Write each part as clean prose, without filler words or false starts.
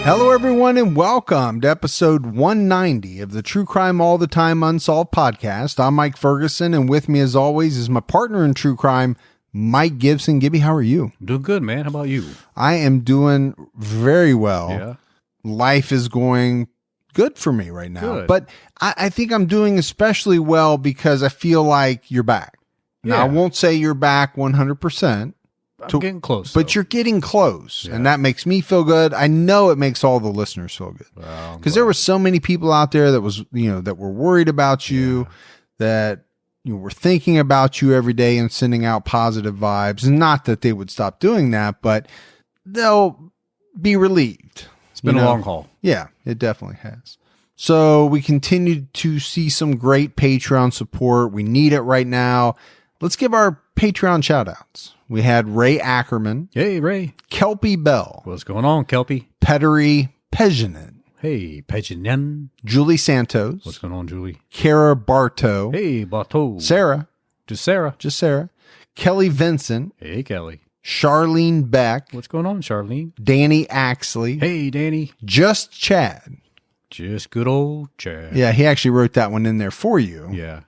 Hello, everyone, and welcome to episode 190 of the True Crime All the Time Unsolved podcast. I'm Mike Ferguson, and with me, as always, is my partner in true crime, Mike Gibson. Gibby, how are you? I'm doing good, man. How about you? I am doing very well. Yeah. Life is going good for me right now. Good. But I think I'm doing especially well because I feel like you're back. Now, I Yeah. won't say you're back 100%. I'm getting close. But though. you're getting close, Yeah. and that makes me feel good. I know it makes all the listeners feel good Well, because there were so many people out there that was, that were worried about you, that were thinking about you every day and sending out positive vibes. Not that they would stop doing that, but they'll be relieved. It's been a long haul. Yeah, it definitely has. So we continue to see some great Patreon support. We need it right now. Let's give our Patreon shout outs. We had Ray Ackerman, Hey, Ray. Kelpie Bell, What's going on, Kelpie? Pettery Pejinen, Hey, Pejinen. Julie Santos, What's going on, Julie? Kara Bartow, Hey, Bateau. Sarah, To Sarah. just Sarah, Kelly Vincent, Hey, Kelly. Charlene Beck, What's going on, Charlene? Danny Axley, Hey, Danny. Just Chad. Just good old Chad. Yeah, he actually wrote that one in there for you. Yeah.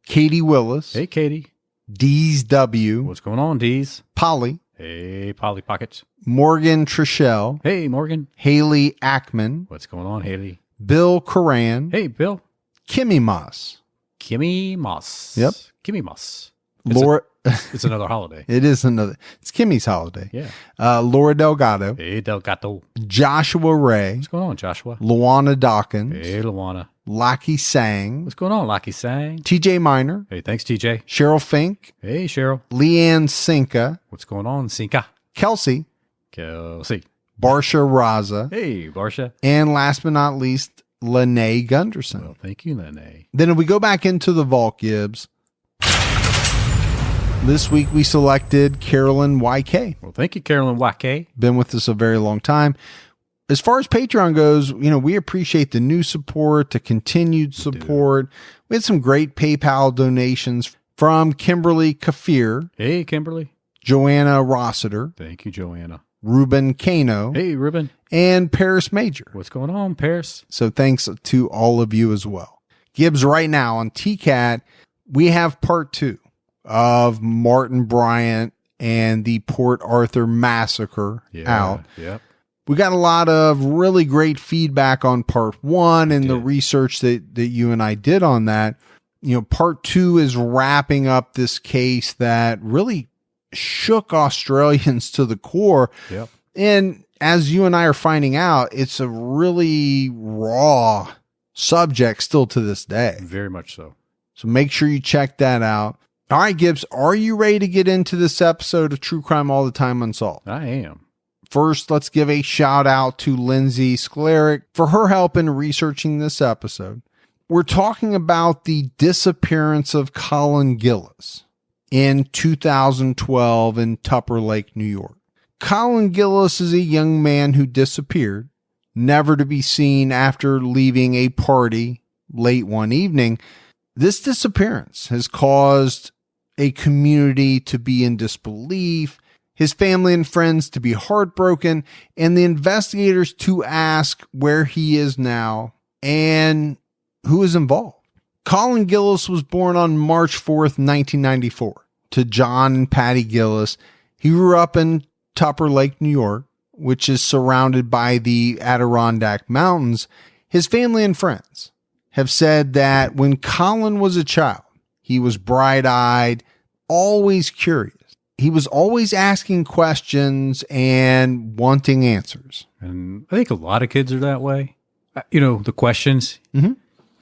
Katie Willis, Hey, Katie. Dee's W, What's going on, Dees? Polly, Hey, Polly Pockets. Morgan Trishelle, Hey, Morgan. Haley Ackman, What's going on, Haley? Bill Coran, Hey, Bill. Kimmy Moss, Kimmy Moss. Yep. Kimmy Moss. Laura. It's another holiday. It's Kimmy's holiday. Yeah. Laura Delgado, Hey, Delgato. Joshua Ray, What's going on, Joshua? Luana Dawkins, Hey, Luana. Lockie Sang, What's going on, Lucky Sang? TJ Minor, Hey, thanks, TJ. Cheryl Fink, Hey, Cheryl. Leanne Sinka, What's going on, Sinka? Kelsey, Kelsey. Barsha Raza, Hey, Barsha. and last but not least, Lene Gunderson. Well, thank you, Lene. Then if we go back into the vault, Gibbs, this week we selected Carolyn YK. Well, thank you, Carolyn YK. Been with us a very long time. As far as Patreon goes, we appreciate the new support, the continued support. We had some great PayPal donations from Kimberly Kafir, Hey, Kimberly. Joanna Rossiter, Thank you, Joanna. Ruben Kano, Hey, Ruben. and Paris Major. What's going on, Paris? So thanks to all of you as well. Gibbs, right now on TCAT, we have part 2 of Martin Bryant and the Port Arthur massacre out. Yep. We got a lot of really great feedback on part 1 and the research that you and I did on that. Part 2 is wrapping up this case that really shook Australians to the core. Yep. And as you and I are finding out, it's a really raw subject still to this day. Very much so. So make sure you check that out. All right, Gibbs, are you ready to get into this episode of True Crime All the Time Unsolved? I am. First, let's give a shout out to Lindsay Sklerick for her help in researching this episode. We're talking about the disappearance of Colin Gillis in 2012 in Tupper Lake, New York. Colin Gillis is a young man who disappeared, never to be seen after leaving a party late one evening. This disappearance has caused a community to be in disbelief, his family and friends to be heartbroken, and the investigators to ask where he is now and who is involved. Colin Gillis was born on March 4th, 1994, to John and Patty Gillis. He grew up in Tupper Lake, New York, which is surrounded by the Adirondack Mountains. His family and friends have said that when Colin was a child, he was bright-eyed, always curious. He was always asking questions and wanting answers. And I think a lot of kids are that way. The questions. Mm-hmm.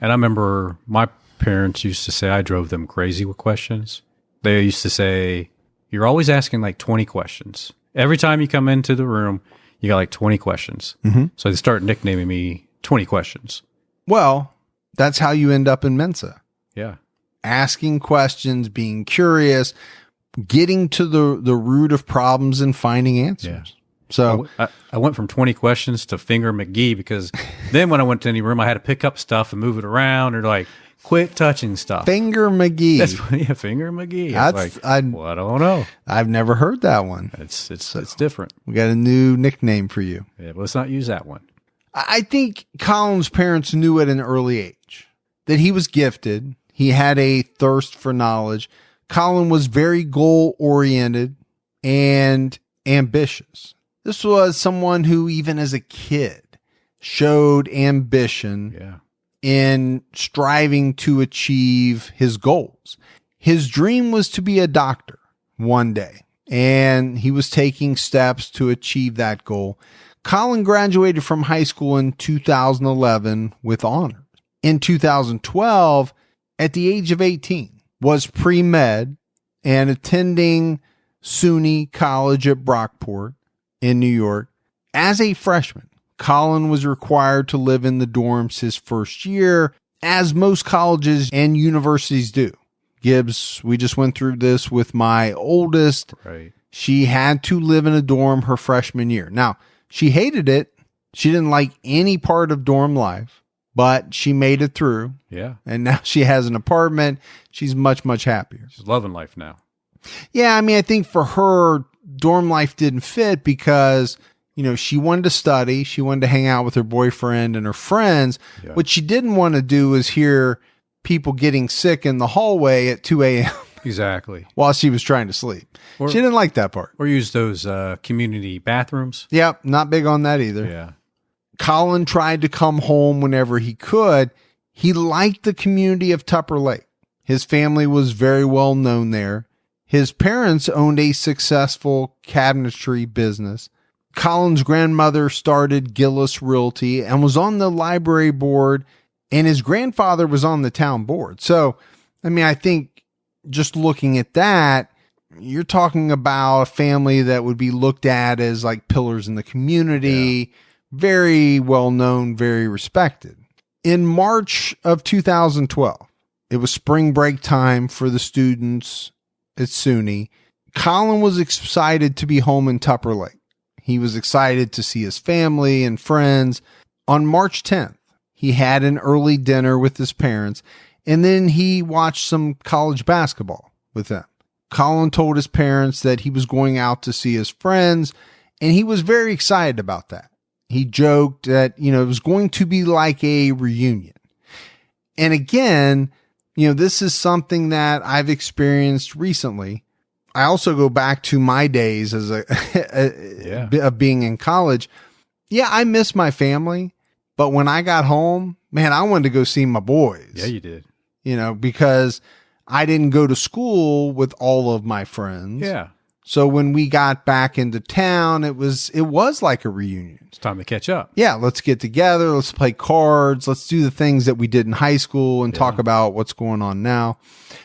And I remember my parents used to say I drove them crazy with questions. They used to say, you're always asking like 20 questions. Every time you come into the room, you got like 20 questions. Mm-hmm. So they start nicknaming me 20 questions. Well, that's how you end up in Mensa. Yeah. Asking questions, being curious, getting to the root of problems and finding answers. Yeah. So I went from 20 questions to Finger McGee because then when I went to any room, I had to pick up stuff and move it around or like quit touching stuff. Finger McGee. That's Finger McGee. That's I don't know. I've never heard that one. It's different. We got a new nickname for you. Yeah, but let's not use that one. I think Colin's parents knew at an early age that he was gifted. He had a thirst for knowledge. Colin was very goal-oriented and ambitious. This was someone who, even as a kid, showed ambition in striving to achieve his goals. His dream was to be a doctor one day, and he was taking steps to achieve that goal. Colin graduated from high school in 2011 with honors. In 2012, at the age of 18, was pre-med and attending SUNY College at Brockport in New York. As a freshman, Colin was required to live in the dorms his first year, as most colleges and universities do. Gibbs, we just went through this with my oldest. Right. She had to live in a dorm her freshman year. Now, she hated it. She didn't like any part of dorm life, but she made it through. Yeah. And now she has an apartment. She's much, much happier. She's loving life now. Yeah, I mean, I think for her, dorm life didn't fit because, you know, she wanted to study. She wanted to hang out with her boyfriend and her friends. Yeah. What she didn't want to do is hear people getting sick in the hallway at 2 a.m. Exactly. while she was trying to sleep. Or, she didn't like that part. Or use those community bathrooms. Yep, not big on that either. Yeah. Colin tried to come home whenever he could. He liked the community of Tupper Lake. His family was very well known there. His parents owned a successful cabinetry business. Colin's grandmother started Gillis Realty and was on the library board, and his grandfather was on the town board. So, I mean, I think just looking at that, you're talking about a family that would be looked at as like pillars in the community, very well known, very respected. In March of 2012, it was spring break time for the students at SUNY. Colin was excited to be home in Tupper Lake. He was excited to see his family and friends. On March 10th, he had an early dinner with his parents, and then he watched some college basketball with them. Colin told his parents that he was going out to see his friends, and he was very excited about that. He joked that, you know, it was going to be like a reunion. And again, you know, this is something that I've experienced recently. I also go back to my days as of being in college. Yeah, I miss my family, but when I got home, man, I wanted to go see my boys. Yeah, you did. You know, because I didn't go to school with all of my friends. Yeah. So when we got back into town, it was like a reunion. It's time to catch up. Yeah, let's get together. Let's play cards. Let's do the things that we did in high school and talk about what's going on now.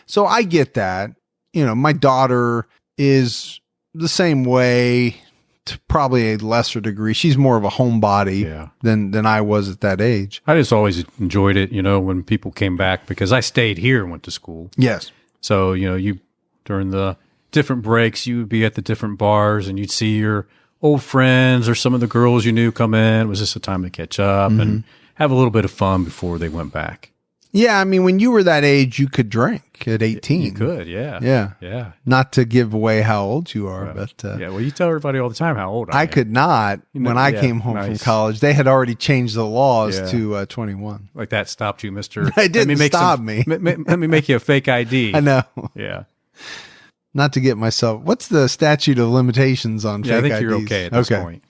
So I get that. You know, my daughter is the same way to probably a lesser degree. She's more of a homebody than I was at that age. I just always enjoyed it, you know, when people came back because I stayed here and went to school. Yes. So, you know, during the different breaks, you would be at the different bars and you'd see your old friends or some of the girls you knew come in. It was just a time to catch up and have a little bit of fun before they went back. Yeah, I mean, when you were that age, you could drink at 18. You could, yeah. Yeah. Yeah. Not to give away how old you are, but... yeah, well, you tell everybody all the time how old I am. I could not. When I came home from college, they had already changed the laws to 21. Like that stopped you, Mr. It didn't stop me. Let me make you a fake ID. I know. Yeah. Not to get myself... What's the statute of limitations on fake IDs? I think you're okay at this point.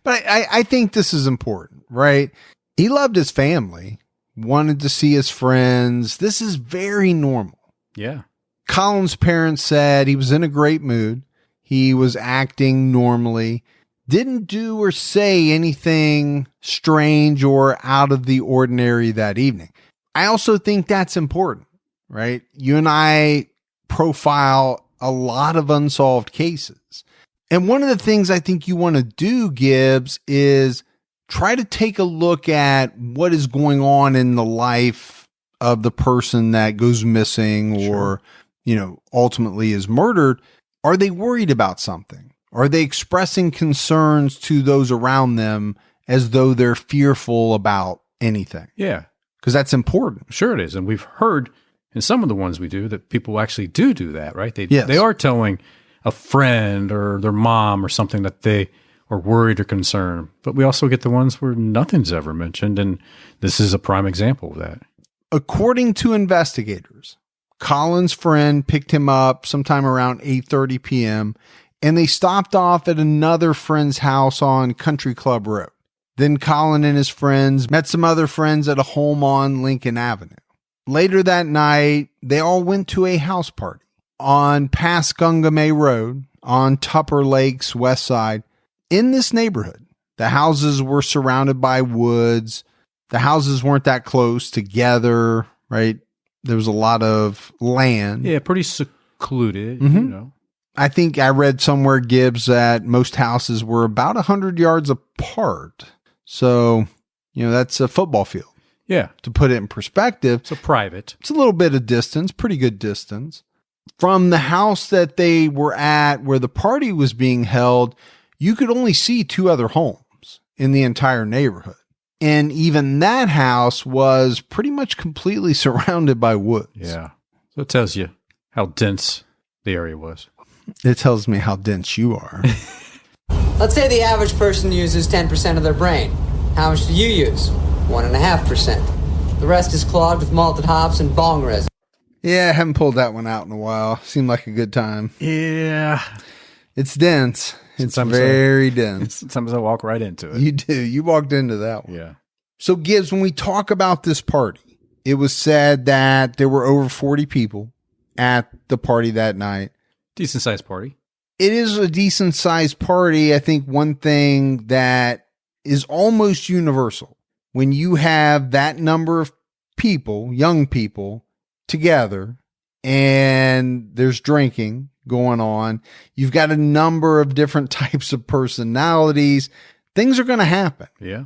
But I think this is important, right? He loved his family, wanted to see his friends. This is very normal. Yeah. Colin's parents said he was in a great mood. He was acting normally, didn't do or say anything strange or out of the ordinary that evening. I also think that's important, right? You and I profile a lot of unsolved cases. And one of the things I think you want to do, Gibbs, is try to take a look at what is going on in the life of the person that goes missing or, you know, ultimately is murdered. Are they worried about something? Are they expressing concerns to those around them as though they're fearful about anything? Yeah. Because that's important. Sure it is. And we've heard in some of the ones we do that people actually do that, right? They are telling a friend or their mom or something that they or worried or concerned. But we also get the ones where nothing's ever mentioned, and this is a prime example of that. According to investigators, Colin's friend picked him up sometime around 8:30 p.m., and they stopped off at another friend's house on Country Club Road. Then Colin and his friends met some other friends at a home on Lincoln Avenue. Later that night, they all went to a house party on Pascungame Road on Tupper Lake's west side. In this neighborhood, the houses were surrounded by woods. The houses weren't that close together, right? There was a lot of land. Yeah, pretty secluded, you know. I think I read somewhere, Gibbs, that most houses were about 100 yards apart. So, that's a football field. Yeah. To put it in perspective. So private. It's a little bit of distance, pretty good distance. From the house that they were at where the party was being held, you could only see 2 other homes in the entire neighborhood. And even that house was pretty much completely surrounded by woods. Yeah. So it tells you how dense the area was. It tells me how dense you are. Let's say the average person uses 10% of their brain. How much do you use? 1.5%. The rest is clogged with malted hops and bong resin. Yeah, I haven't pulled that one out in a while. Seemed like a good time. Yeah. It's dense. It's Sometimes very dense. Sometimes I walk right into it. You do. You walked into that one. Yeah. So, Gibbs, when we talk about this party, it was said that there were over 40 people at the party that night. Decent sized party. It is a decent sized party. I think one thing that is almost universal when you have that number of people, young people, together and there's drinking going on, you've got a number of different types of personalities. Things are going to happen. Yeah.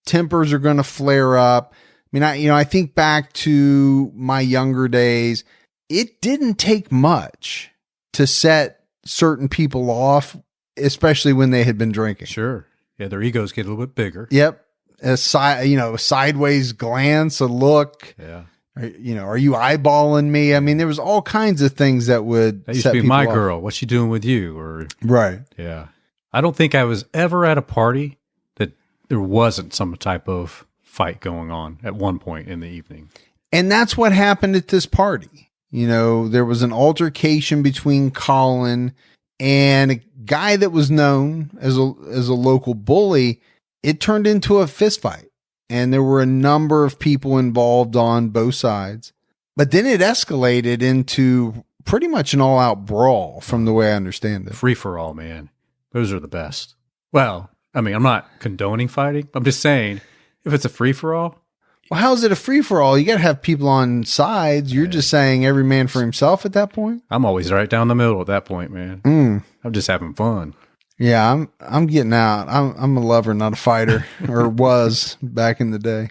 Tempers are going to flare up. I mean, I think back to my younger days. It didn't take much to set certain people off, especially when they had been drinking. Sure. Yeah, their egos get a little bit bigger. Yep. A sideways glance, a look. Yeah. Are you eyeballing me? I mean, there was all kinds of things that would That used set to be people my off. girl. What's she doing with you? Or Right. yeah. I don't think I was ever at a party that there wasn't some type of fight going on at one point in the evening. And that's what happened at this party. There was an altercation between Colin and a guy that was known as a local bully. It turned into a fist fight, and there were a number of people involved on both sides. But then it escalated into pretty much an all-out brawl from the way I understand it. Free for all, man. Those are the best. Well, I mean, I'm not condoning fighting. I'm just saying, if it's a free for all, Well, how is it a free-for-all? You got to have people on sides. You're just saying every man for himself at that point? I'm always right down the middle at that point, man. I'm just having fun. Yeah, I'm getting out. I'm a lover, not a fighter, or was back in the day.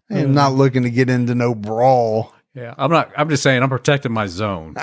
I'm not looking to get into no brawl. Yeah, I'm just saying I'm protecting my zone.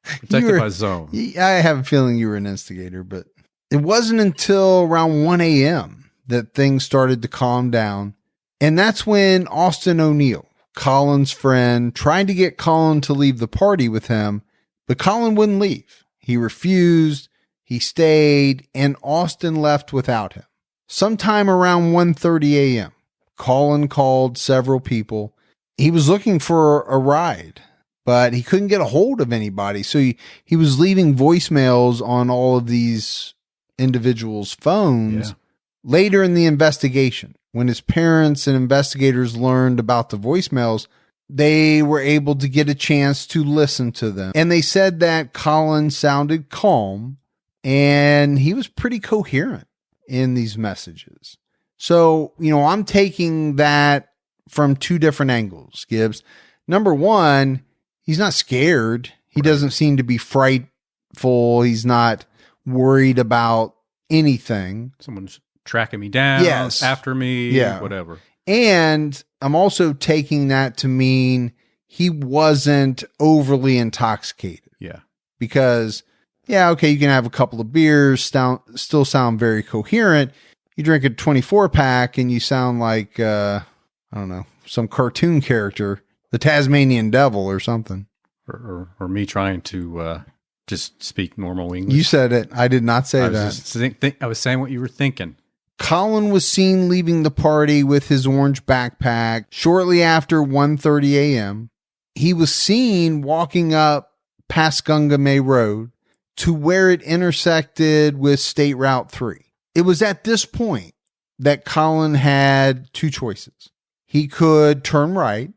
Protecting my zone. I have a feeling you were an instigator, but it wasn't until around 1 a.m. that things started to calm down. And that's when Austin O'Neill, Colin's friend, tried to get Colin to leave the party with him, but Colin wouldn't leave. He refused, he stayed, and Austin left without him. Sometime around 1:30 a.m., Colin called several people. He was looking for a ride, but he couldn't get a hold of anybody. So he was leaving voicemails on all of these individuals' phones. Yeah. Later in the investigation, when his parents and investigators learned about the voicemails, they were able to get a chance to listen to them. And they said that Colin sounded calm and he was pretty coherent in these messages. So, I'm taking that from 2 different angles, Gibbs. Number one, he's not scared. He doesn't seem to be frightful. He's not worried about anything. Someone's tracking me down, Yes. after me, Yeah. whatever. And I'm also taking that to mean he wasn't overly intoxicated Yeah. because, okay, you can have a couple of beers, still sound very coherent. You drink a 24 pack and you sound like, I don't know, some cartoon character, the Tasmanian devil or something. Or me trying to just speak normal English. You said it. I did not say I was that. just I was saying what you were thinking. Colin was seen leaving the party with his orange backpack shortly after 1:30 a.m. He was seen walking up Pascungame Road to where it intersected with State Route 3. It was at this point that Colin had two choices. He could turn right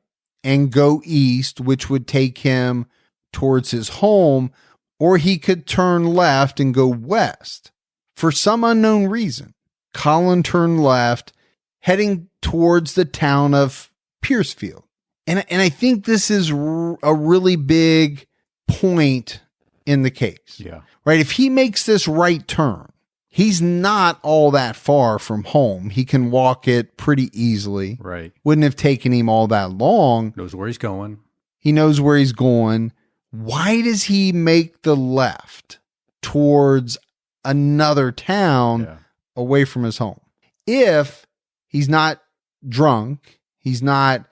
and go east, which would take him towards his home, or he could turn left and go west. For some unknown reason, Colin turned left, heading towards the town of Piercefield. And I think this is a really big point in the case. Yeah. Right? If he makes this right turn, he's not all that far from home. He can walk it pretty easily. Right. Wouldn't have taken him all that long. Knows where he's going. He knows where he's going. Why does he make the left towards another town away from his home? If he's not drunk, he's not,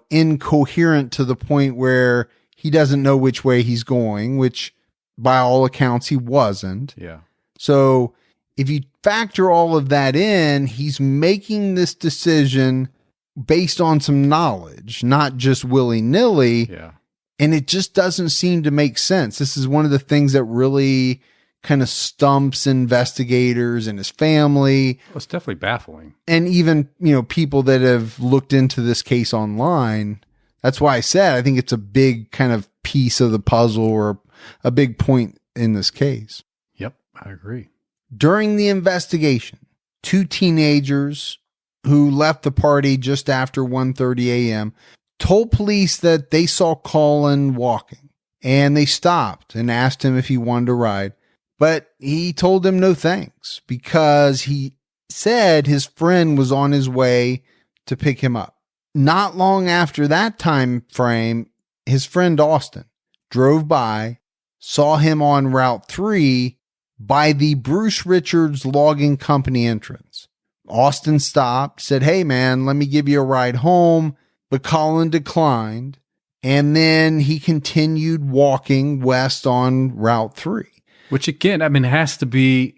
incoherent to the point where he doesn't know which way he's going, which by all accounts he wasn't. Yeah. So if you factor all of that in, he's making this decision based on some knowledge, not just willy-nilly. Yeah. And it just doesn't seem to make sense. This is one of the things that really kind of stumps investigators and his family. Well, it's definitely baffling. And even, people that have looked into this case online. That's why I said I think it's a big kind of piece of the puzzle or a big point in this case. Yep, I agree. During the investigation, two teenagers who left the party just after 1:30 a.m. told police that they saw Colin walking, and they stopped and asked him if he wanted to ride. But he told them no thanks because he said his friend was on his way to pick him up. Not long after that time frame, his friend Austin drove by, saw him on Route 3 by the Bruce Richards Logging Company entrance. Austin stopped, said, "Hey man, let me give you a ride home," but Colin declined. And then he continued walking west on Route 3. Which again, it has to be,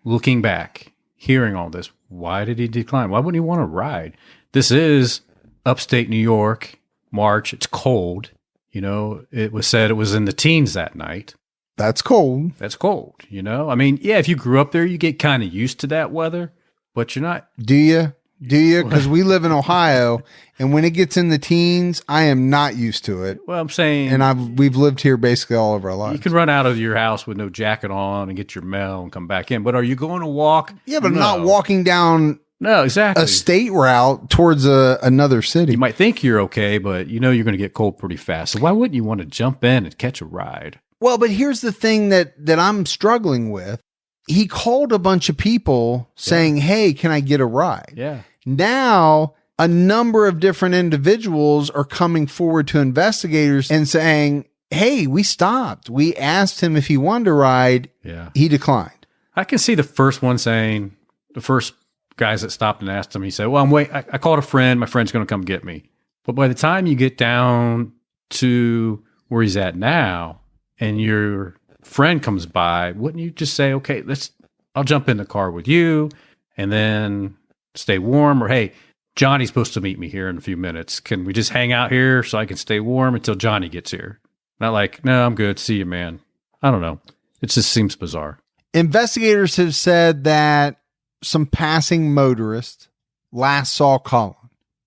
looking back, hearing all this, why did he decline? Why wouldn't he want to ride? This is upstate New York, March. It's cold. It was said it was in the teens that night. That's cold. That's cold, if you grew up there, you get kind of used to that weather, but you're not. Do you? Because we live in Ohio, and when it gets in the teens, I am not used to it. Well, I'm saying, and we've lived here basically all of our lives. You can run out of your house with no jacket on and get your mail and come back in. But are you going to walk? Yeah, but not walking down. No, exactly. A state route towards another city. You might think you're okay, but you're going to get cold pretty fast. So why wouldn't you want to jump in and catch a ride? Well, but here's the thing that I'm struggling with. He called a bunch of people saying, "Hey, can I get a ride?" Yeah. Now, a number of different individuals are coming forward to investigators and saying, "Hey, we stopped. We asked him if he wanted to ride. Yeah. He declined." I can see the first one saying, the first guys that stopped and asked him, he said, "Well, I called a friend. My friend's going to come get me." But by the time you get down to where he's at now and your friend comes by, wouldn't you just say, "Okay, I'll jump in the car with you and then stay warm," or, "Hey, Johnny's supposed to meet me here in a few minutes. Can we just hang out here so I can stay warm until Johnny gets here?" Not like, "No, I'm good. See you, man." I don't know. It just seems bizarre. Investigators have said that some passing motorists last saw Colin.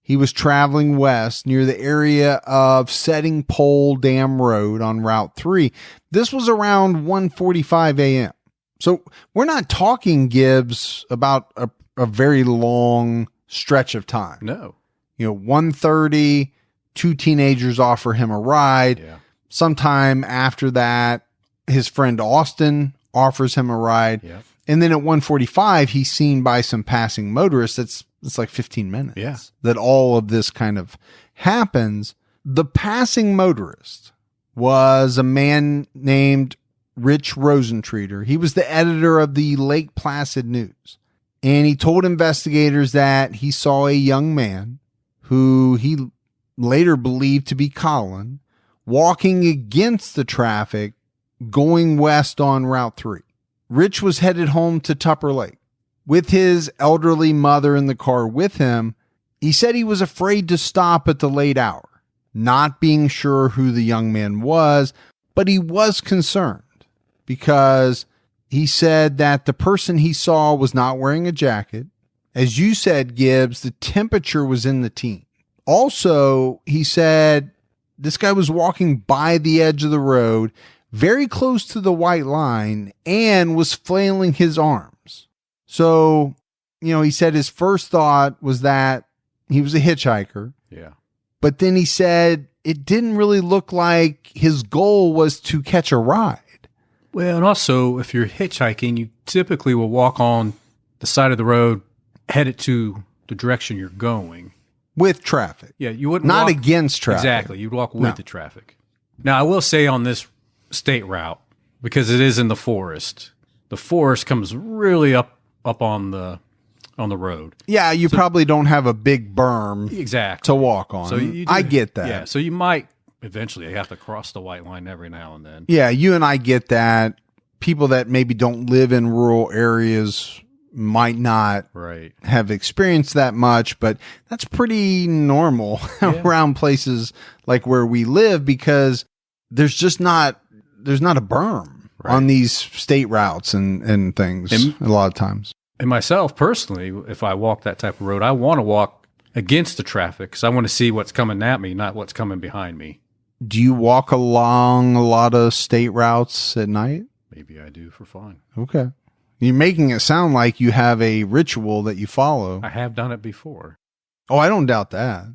He was traveling west near the area of Setting Pole Dam Road on Route 3. This was around 1:45 a.m. So we're not talking, Gibbs, about a very long stretch of time. No. 1:30, two teenagers offer him a ride. Yeah. Sometime after that, his friend Austin offers him a ride. Yeah. And then at 1:45, he's seen by some passing motorists. It's like 15 minutes that all of this kind of happens. The passing motorist was a man named Rich Rosentreater. He was the editor of the Lake Placid News. And he told investigators that he saw a young man who he later believed to be Colin walking against the traffic going west on Route 3. Rich was headed home to Tupper Lake. With his elderly mother in the car with him, he said he was afraid to stop at the late hour, not being sure who the young man was, but he was concerned because he said that the person he saw was not wearing a jacket. As you said, Gibbs, the temperature was in the teens. Also, he said this guy was walking by the edge of the road, very close to the white line, and was flailing his arms. So, he said his first thought was that he was a hitchhiker. Yeah. But then he said it didn't really look like his goal was to catch a ride. Well, and also, if you're hitchhiking, you typically will walk on the side of the road, headed to the direction you're going. With traffic. Yeah, you wouldn't Not walk against traffic. Exactly. You'd walk with the traffic. Now, I will say on this state route, because it is in the forest comes really up on the road. Yeah, you probably don't have a big berm Exactly. to walk on. So I get that. Yeah, so you might eventually have to cross the white line every now and then. Yeah, you and I get that. People that maybe don't live in rural areas might not have experienced that much, but that's pretty normal around places like where we live because there's not a berm on these state routes and things a lot of times. And myself personally, if I walk that type of road, I want to walk against the traffic because I want to see what's coming at me, not what's coming behind me. Do you walk along a lot of state routes at night? Maybe I do for fun. Okay. You're making it sound like you have a ritual that you follow. I have done it before. Oh, I don't doubt that.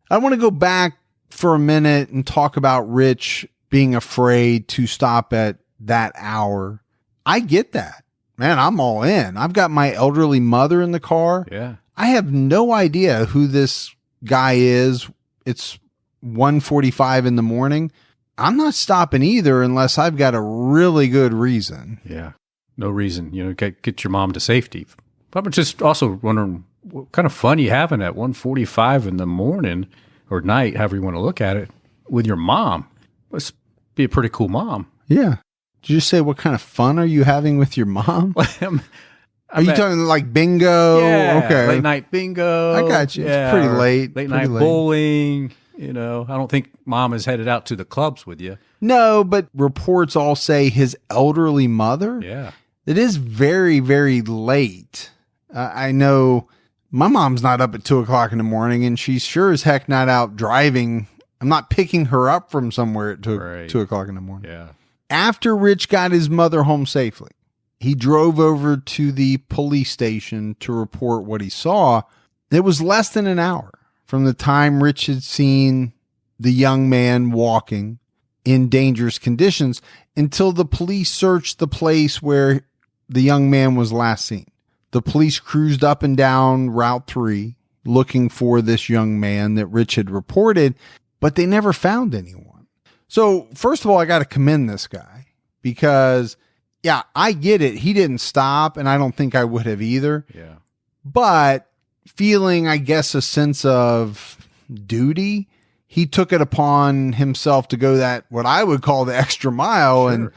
I want to go back for a minute and talk about Rich being afraid to stop at that hour. I get that. Man, I'm all in. I've got my elderly mother in the car. Yeah. I have no idea who this guy is. It's 1:45 in the morning. I'm not stopping either unless I've got a really good reason. Yeah. No reason, get your mom to safety. But I'm just also wondering what kind of fun you having at 1:45 in the morning or night, however you want to look at it, with your mom. Must be a pretty cool mom. Yeah. Did you say what kind of fun are you having with your mom? Are you talking like bingo? Yeah, okay. Late night bingo. I got you. Yeah, it's pretty late. Late night bowling. I don't think mom is headed out to the clubs with you. No, but reports all say his elderly mother. Yeah. It is very, very late. I know my mom's not up at 2:00 in the morning and she's sure as heck not out driving. I'm not picking her up from somewhere at 2:00 in the morning. Yeah. After Rich got his mother home safely, he drove over to the police station to report what he saw. It was less than an hour from the time Rich had seen the young man walking in dangerous conditions until the police searched the place where the young man was last seen. The police cruised up and down Route 3 looking for this young man that Rich had reported, but they never found anyone. So first of all, I got to commend this guy because, yeah, I get it. He didn't stop, and I don't think I would have either. Yeah. But feeling, I guess, a sense of duty, he took it upon himself to go that, what I would call the extra mile and,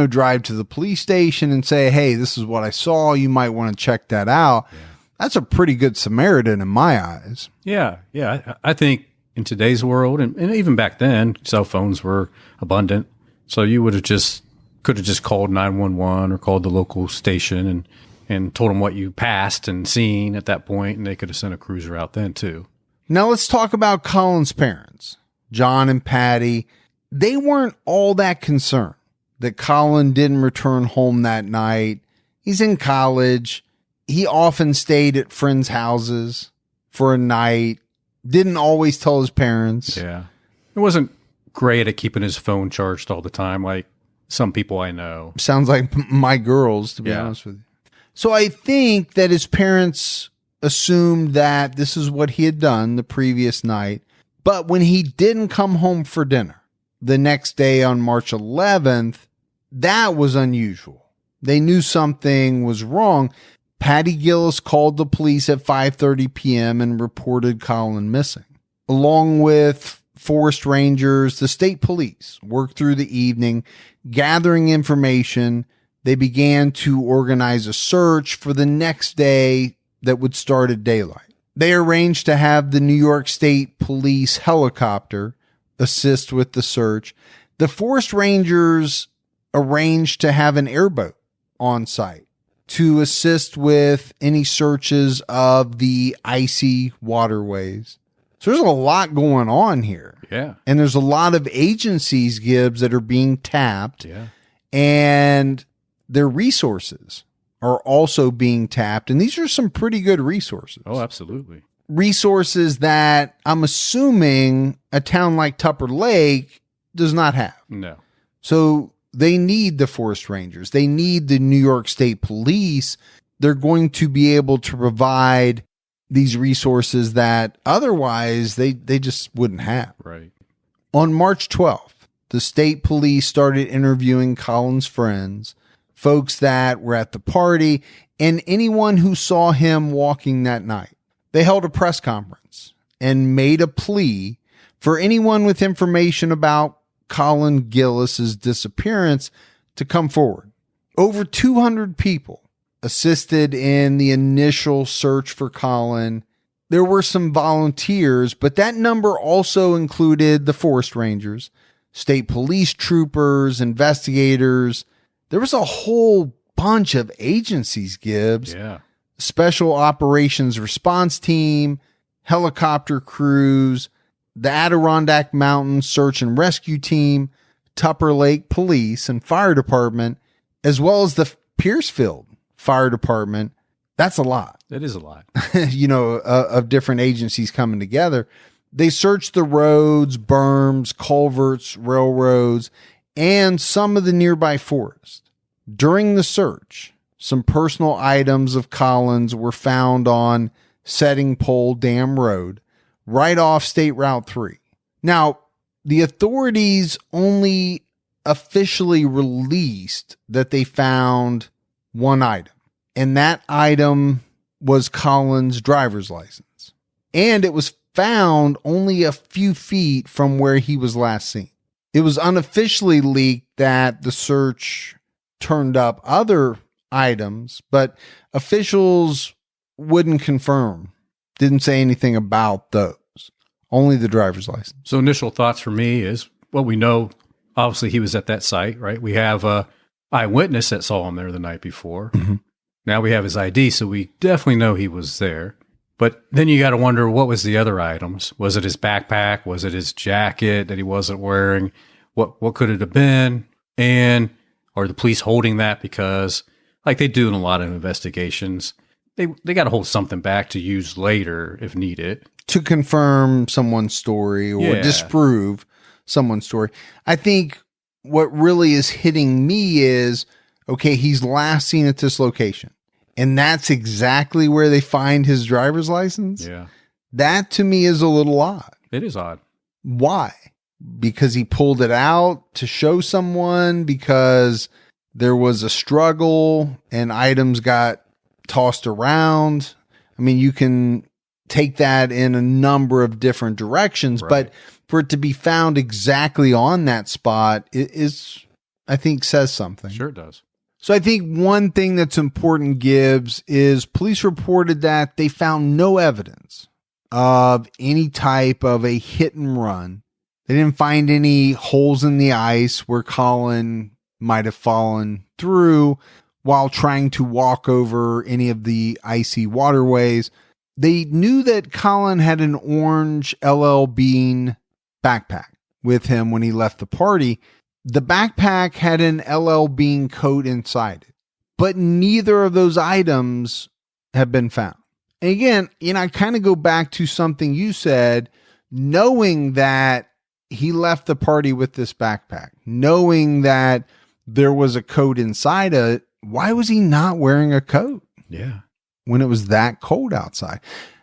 drive to the police station and say, hey, this is what I saw. You might want to check that out. Yeah. That's a pretty good Samaritan in my eyes. Yeah. Yeah. I think in today's world, and even back then, cell phones were abundant. So you could have just called 911 or called the local station and told them what you passed and seen at that point, and they could have sent a cruiser out then too. Now let's talk about Colin's parents, John and Patty. They weren't all that concerned that Colin didn't return home that night. He's in college. He often stayed at friends' houses for a night. Didn't always tell his parents. Yeah. It wasn't great at keeping his phone charged all the time like some people I know. Sounds like my girls, to be honest with you. So I think that his parents assumed that this is what he had done the previous night. But when he didn't come home for dinner the next day on March 11th, that was unusual. They knew something was wrong. Patty Gillis called the police at 5:30 p.m. and reported Colin missing. Along with forest rangers, the state police worked through the evening, gathering information. They began to organize a search for the next day that would start at daylight. They arranged to have the New York State Police helicopter assist with the search. The forest rangers arranged to have an airboat on site to assist with any searches of the icy waterways. So there's a lot going on here. Yeah. And there's a lot of agencies, Gibbs, that are being tapped. Yeah. And their resources are also being tapped. And these are some pretty good resources. Oh, absolutely. Resources that I'm assuming a town like Tupper Lake does not have. No. So they need the forest rangers. They need the New York State Police. They're going to be able to provide these resources that otherwise they just wouldn't have. Right. On March 12th, the state police started interviewing Colin's friends, folks that were at the party, and anyone who saw him walking that night. They held a press conference and made a plea for anyone with information about Colin Gillis's disappearance to come forward. Over 200 people assisted in the initial search for Colin. There were some volunteers, but that number also included the forest rangers, state police troopers, investigators. There was a whole bunch of agencies, Gibbs. Yeah. Special Operations Response Team, helicopter crews, the Adirondack Mountain Search and Rescue Team, Tupper Lake Police and Fire Department, as well as the Piercefield Fire Department. That's a lot. It is a lot. Of different agencies coming together. They searched the roads, berms, culverts, railroads, and some of the nearby forest. During the search, some personal items of Colin's were found on Setting Pole Dam Road, right off State Route 3. Now, the authorities only officially released that they found one item, and that item was Colin's driver's license. And it was found only a few feet from where he was last seen. It was unofficially leaked that the search turned up other items, but officials wouldn't confirm, didn't say anything about those, only the driver's license. So initial thoughts for me is, well, we know obviously he was at that site, right? We have a eyewitness that saw him there the night before. Mm-hmm. Now we have his ID, so we definitely know he was there. But then you got to wonder, what was the other items? Was it his backpack? Was it his jacket that he wasn't wearing? What could it have been? And are the police holding that because, like they do in a lot of investigations, they got to hold something back to use later if needed. To confirm someone's story or disprove someone's story. I think what really is hitting me is, okay, he's last seen at this location. And that's exactly where they find his driver's license. Yeah. That to me is a little odd. It is odd. Why? Because he pulled it out to show someone, because there was a struggle and items got tossed around. I mean, you can take that in a number of different directions, Right. but for it to be found exactly on that spot is, I think, says something. Sure it does. So I think one thing that's important, Gibbs, is police reported that they found no evidence of any type of a hit and run. They didn't find any holes in the ice where Colin might have fallen through while trying to walk over any of the icy waterways. They knew that Colin had an orange LL Bean backpack with him when he left the party. The backpack had an LL Bean coat inside it, but neither of those items have been found. And again, I kind of go back to something you said, knowing that he left the party with this backpack, knowing that there was a coat inside of it. Why was he not wearing a coat? Yeah. When it was that cold outside?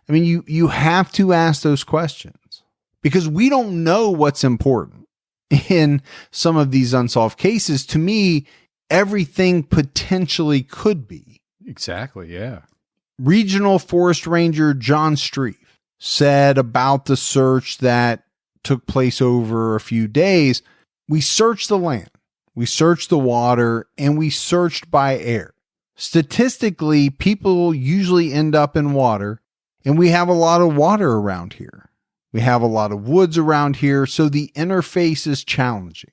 I mean, you have to ask those questions because we don't know what's important in some of these unsolved cases. To me, everything potentially could be. Exactly. Yeah. Regional Forest Ranger John Streif said about the search that took place over a few days, we searched the land, we searched the water, and we searched by air. Statistically, people usually end up in water, and we have a lot of water around here. We have a lot of woods around here, so the interface is challenging.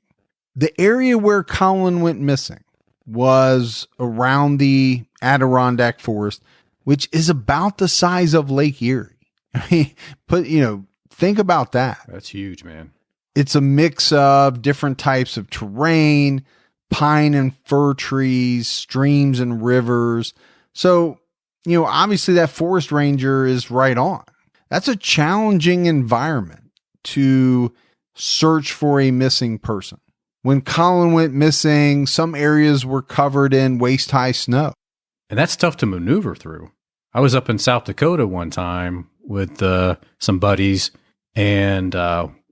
The area where Colin went missing was around the Adirondack Forest, which is about the size of Lake Erie. I mean, think about that. That's huge, man. It's a mix of different types of terrain, pine and fir trees, streams and rivers. So, obviously that forest ranger is right on. That's a challenging environment to search for a missing person. When Colin went missing, some areas were covered in waist-high snow. And that's tough to maneuver through. I was up in South Dakota one time with some buddies, and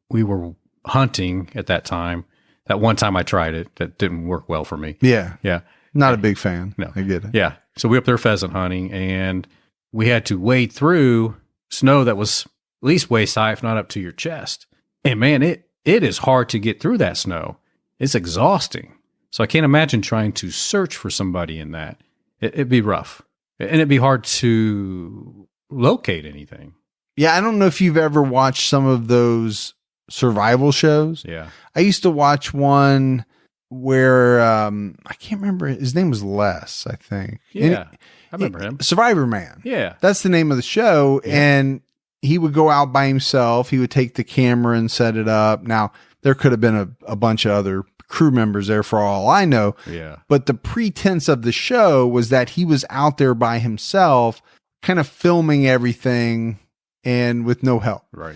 we were hunting at that time. That one time I tried it, that didn't work well for me. Yeah. Yeah. Not a big fan. No. I get it. Yeah. So we were up there pheasant hunting, and we had to wade through snow that was at least waist high, if not up to your chest. And man, it is hard to get through that snow. It's exhausting. So I can't imagine trying to search for somebody in that. It'd be rough. And it'd be hard to locate anything. Yeah, I don't know if you've ever watched some of those survival shows. Yeah. I used to watch one where I can't remember. His name was Les, I think. Yeah. I remember him. Survivor Man. Yeah. That's the name of the show. Yeah. And he would go out by himself. He would take the camera and set it up. Now, there could have been a bunch of other crew members there for all I know. Yeah. But the pretense of the show was that he was out there by himself, kind of filming everything and with no help. Right.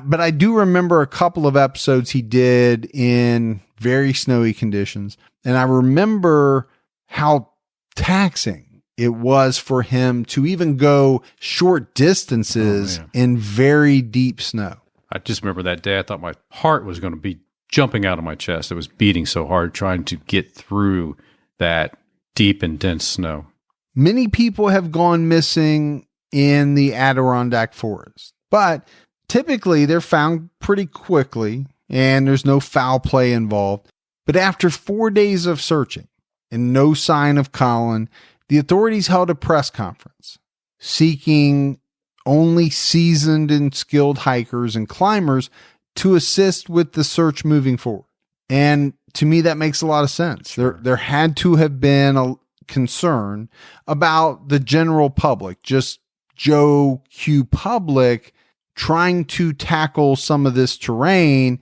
But I do remember a couple of episodes he did in very snowy conditions. And I remember how taxing it was for him to even go short distances in very deep snow. I just remember that day, I thought my heart was going to be jumping out of my chest. It was beating so hard trying to get through that deep and dense snow. Many people have gone missing in the Adirondack Forest, but typically they're found pretty quickly and there's no foul play involved. But after 4 days of searching and no sign of Colin, the authorities held a press conference seeking only seasoned and skilled hikers and climbers to assist with the search moving forward. And to me, that makes a lot of sense. Sure. There had to have been a concern about the general public, just Joe Q public trying to tackle some of this terrain.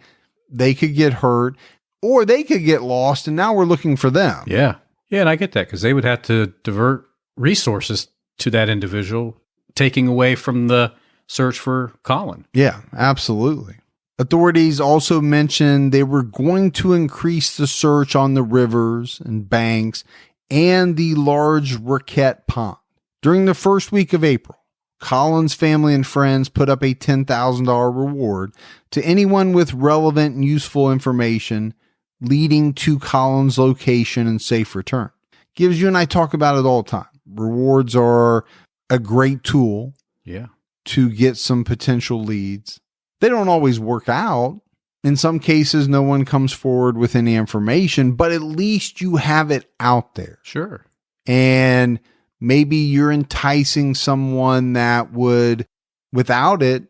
They could get hurt or they could get lost. And now we're looking for them. Yeah. Yeah. And I get that because they would have to divert resources to that individual, taking away from the search for Colin. Yeah, absolutely. Authorities also mentioned they were going to increase the search on the rivers and banks and the large Raquette Pond. During the first week of April, Colin's family and friends put up a $10,000 reward to anyone with relevant and useful information leading to Colin's location and safe return. Gives you and I talk about it all the time. Rewards are a great tool to get some potential leads. They don't always work out. In some cases, no one comes forward with any information, but at least you have it out there. Sure. And maybe you're enticing someone that would, without it,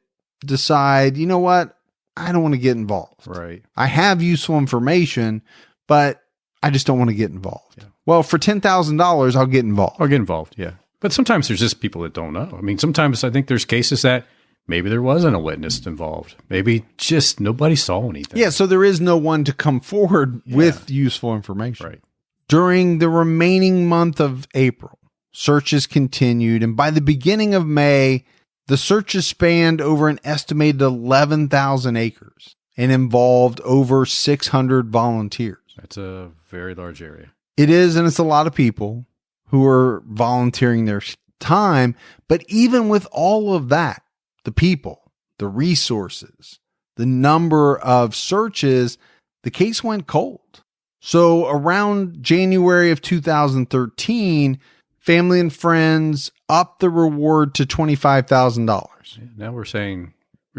decide, you know what? I don't want to get involved. Right. I have useful information, but I just don't want to get involved. Yeah. Well, for $10,000, I'll get involved. I'll get involved. Yeah. But sometimes there's just people that don't know. I mean, sometimes I think there's cases that maybe there wasn't a witness involved. Maybe just nobody saw anything. Yeah, so there is no one to come forward with useful information. Right. During the remaining month of April, searches continued, and by the beginning of May, the searches spanned over an estimated 11,000 acres and involved over 600 volunteers. That's a very large area. It is, and it's a lot of people who are volunteering their time, but even with all of that, the people, the resources, the number of searches, the case went cold. So around January of 2013, family and friends upped the reward to $25,000. Now we're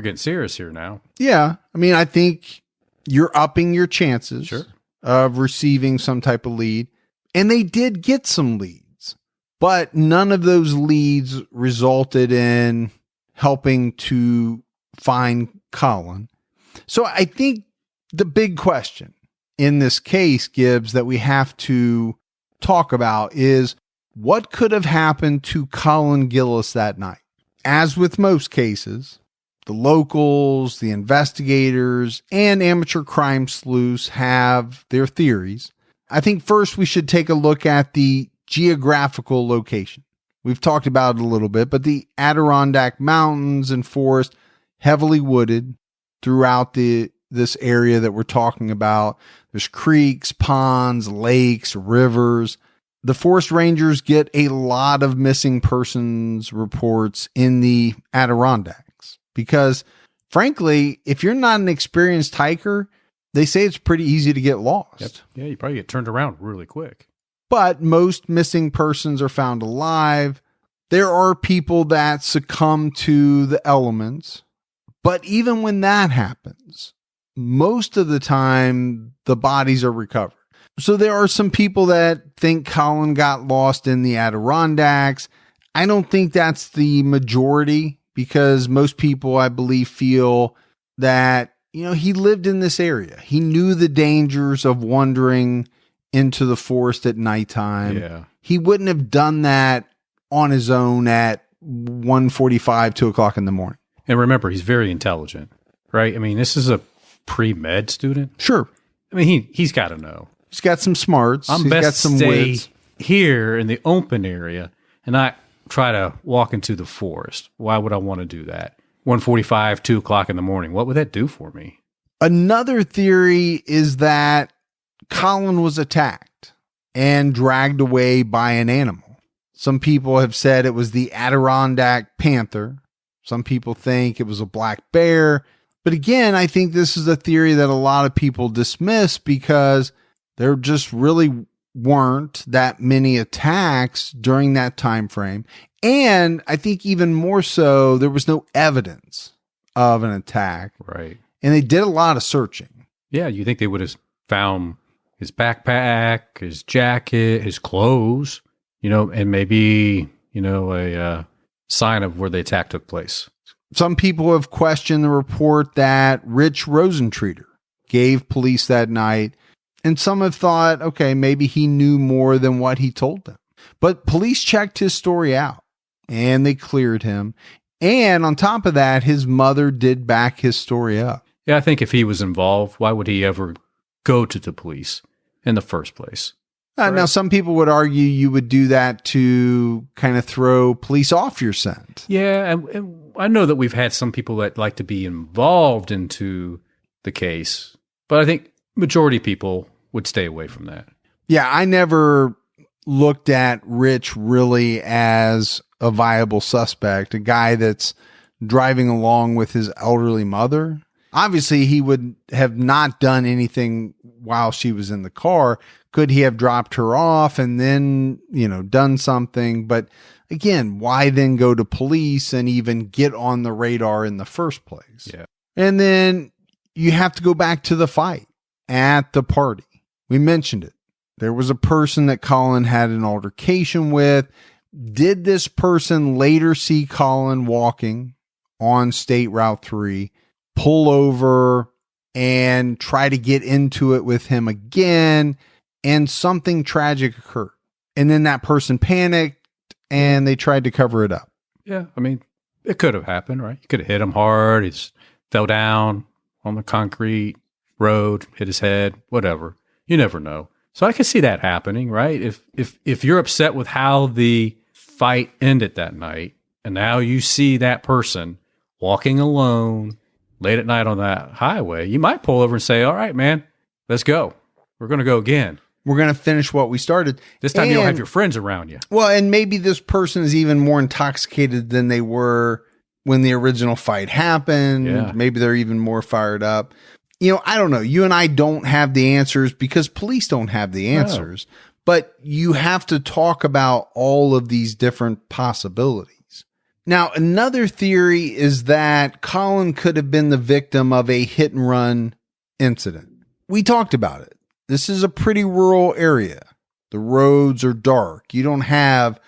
We're getting serious here now. Yeah. I mean, I think you're upping your chances Sure. of receiving some type of lead. And they did get some leads, but none of those leads resulted in helping to find Colin. So I think the big question in this case, Gibbs, that we have to talk about is what could have happened to Colin Gillis that night? As with most cases, the locals, the investigators, and amateur crime sleuths have their theories. I think first we should take a look at the geographical location. We've talked about it a little bit, but the Adirondack Mountains and forest, heavily wooded throughout this area that we're talking about. There's creeks, ponds, lakes, rivers. The forest rangers get a lot of missing persons reports in the Adirondacks because, frankly, if you're not an experienced hiker, they say it's pretty easy to get lost. Yep. Yeah, you probably get turned around really quick. But most missing persons are found alive. There are people that succumb to the elements. But even when that happens, most of the time, the bodies are recovered. So there are some people that think Colin got lost in the Adirondacks. I don't think that's the majority because most people, I believe, feel that, he lived in this area. He knew the dangers of wandering into the forest at nighttime. Yeah. He wouldn't have done that on his own at 1:45, 2 o'clock in the morning. And remember, he's very intelligent, right? I mean, this is a pre-med student. Sure. I mean, he's got to know. He's got some smarts. I'm He's best got some to stay wits. here in the open area and not try to walk into the forest. Why would I want to do that? 1:45, 2 o'clock in the morning. What would that do for me? Another theory is that Colin was attacked and dragged away by an animal. Some people have said it was the Adirondack panther. Some people think it was a black bear. But again, I think this is a theory that a lot of people dismiss because there just really weren't that many attacks during that time frame. And I think even more so, there was no evidence of an attack. Right. And they did a lot of searching. Yeah, you think they would have found his backpack, his jacket, his clothes, and maybe, a sign of where the attack took place. Some people have questioned the report that Rich Rosentreater gave police that night. And some have thought, okay, maybe he knew more than what he told them. But police checked his story out and they cleared him. And on top of that, his mother did back his story up. Yeah, I think if he was involved, why would he ever go to the police in the first place? Right. Now, some people would argue you would do that to kind of throw police off your scent. Yeah, and I know that we've had some people that like to be involved into the case, but I think majority people would stay away from that. Yeah, I never looked at Rich really as a viable suspect, a guy that's driving along with his elderly mother. Obviously, he would have not done anything while she was in the car. Could he have dropped her off and then, done something? But again, why then go to police and even get on the radar in the first place? Yeah. And then you have to go back to the fight at the party. We mentioned it. There was a person that Colin had an altercation with. Did this person later see Colin walking on State Route 3, pull over and try to get into it with him again, and something tragic occurred? And then that person panicked and they tried to cover it up. Yeah, I mean, it could have happened, right? You could have hit him hard. He just fell down on the concrete road, hit his head, whatever. You never know. So I can see that happening, right? If you're upset with how the fight ended that night, and now you see that person walking alone late at night on that highway, you might pull over and say, all right, man, let's go. We're going to go again. We're going to finish what we started. This time you don't have your friends around you. Well, and maybe this person is even more intoxicated than they were when the original fight happened. Yeah. Maybe they're even more fired up. I don't know. You and I don't have the answers because police don't have the answers. No. But you have to talk about all of these different possibilities. Now, another theory is that Colin could have been the victim of a hit and run incident. We talked about it. This is a pretty rural area. The roads are dark. You don't have,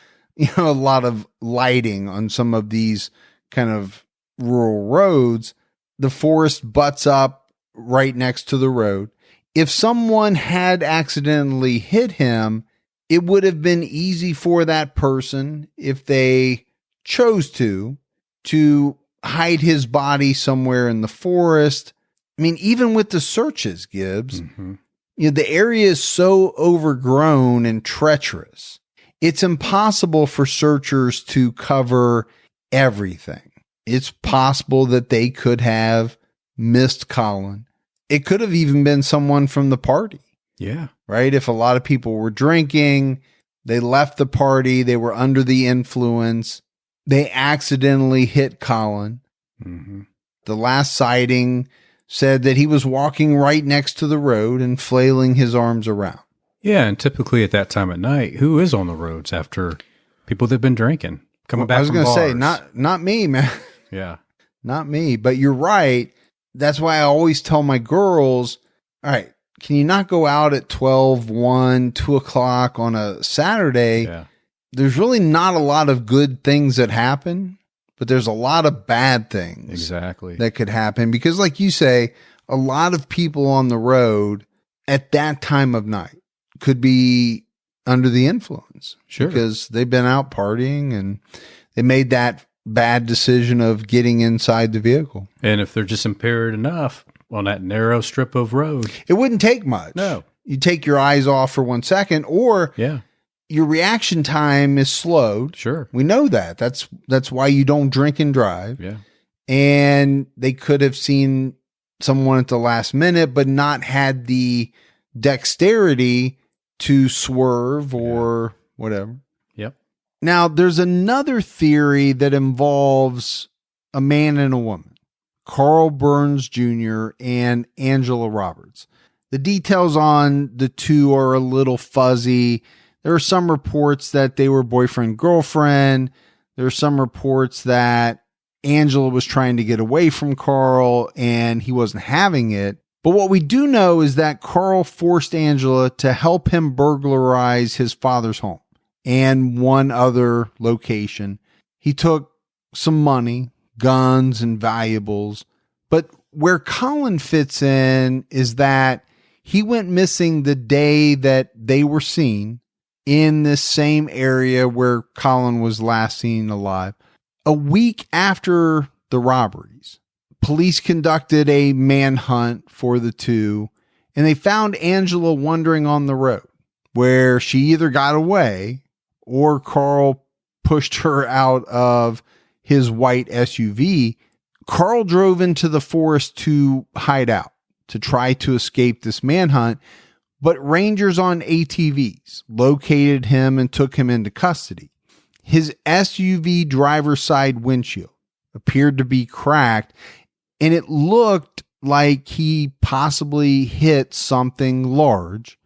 a lot of lighting on some of these kind of rural roads. The forest butts up right next to the road. If someone had accidentally hit him, it would have been easy for that person, if they chose to hide his body somewhere in the forest. I mean, even with the searches, Gibbs, the area is so overgrown and treacherous. It's impossible for searchers to cover everything. It's possible that they could have missed Colin. It could have even been someone from the party. Yeah. Right? If a lot of people were drinking, they left the party, they were under the influence, they accidentally hit Colin. The last sighting said that he was walking right next to the road and flailing his arms around. Yeah, and typically at that time at night, who is on the roads after people that've been drinking? Coming back from bars. I was going to say, not me, man. Yeah. Not me, but you're right. That's why I always tell my girls, all right, can you not go out at 12, 1, 2 o'clock on a Saturday? Yeah. There's really not a lot of good things that happen, but there's a lot of bad things that could happen. Because like you say, a lot of people on the road at that time of night could be under the influence. Sure. Because they've been out partying and they made that bad decision of getting inside the vehicle. And if they're just impaired enough on that narrow strip of road, it wouldn't take much. No. You take your eyes off for 1 second, or your reaction time is slowed. Sure. We know that. That's why you don't drink and drive. Yeah. And they could have seen someone at the last minute, but not had the dexterity to swerve or whatever. Yep. Now, there's another theory that involves a man and a woman, Carl Burns Jr. and Angela Roberts. The details on the two are a little fuzzy. There are some reports that they were boyfriend-girlfriend. There are some reports that Angela was trying to get away from Carl and he wasn't having it. But what we do know is that Carl forced Angela to help him burglarize his father's home and one other location. He took some money, guns, and valuables. But where Colin fits in is that he went missing the day that they were seen in this same area where Colin was last seen alive. A week after the robberies, police conducted a manhunt for the two, and they found Angela wandering on the road where she either got away or Carl pushed her out of his white SUV. Carl drove into the forest to hide out, to try to escape this manhunt, but rangers on ATVs located him and took him into custody. His SUV driver's side windshield appeared to be cracked, and it looked like he possibly hit something large.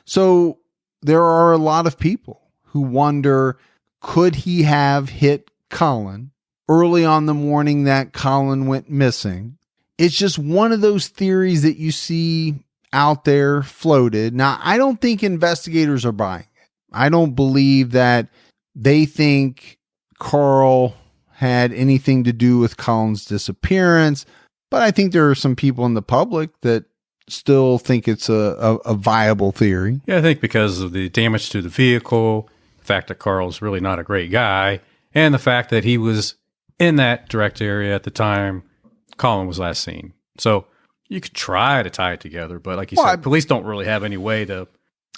So there are a lot of people who wonder, could he have hit Colin early on the morning that Colin went missing? It's just one of those theories that you see out there floated. Now, I don't think investigators are buying it. I don't believe that they think Carl had anything to do with Colin's disappearance, but I think there are some people in the public that still think it's a viable theory. Yeah, I think because of the damage to the vehicle, the fact that Carl's really not a great guy, and the fact that he was in that direct area at the time Colin was last seen. So you could try to tie it together, but like you said, police don't really have any way to.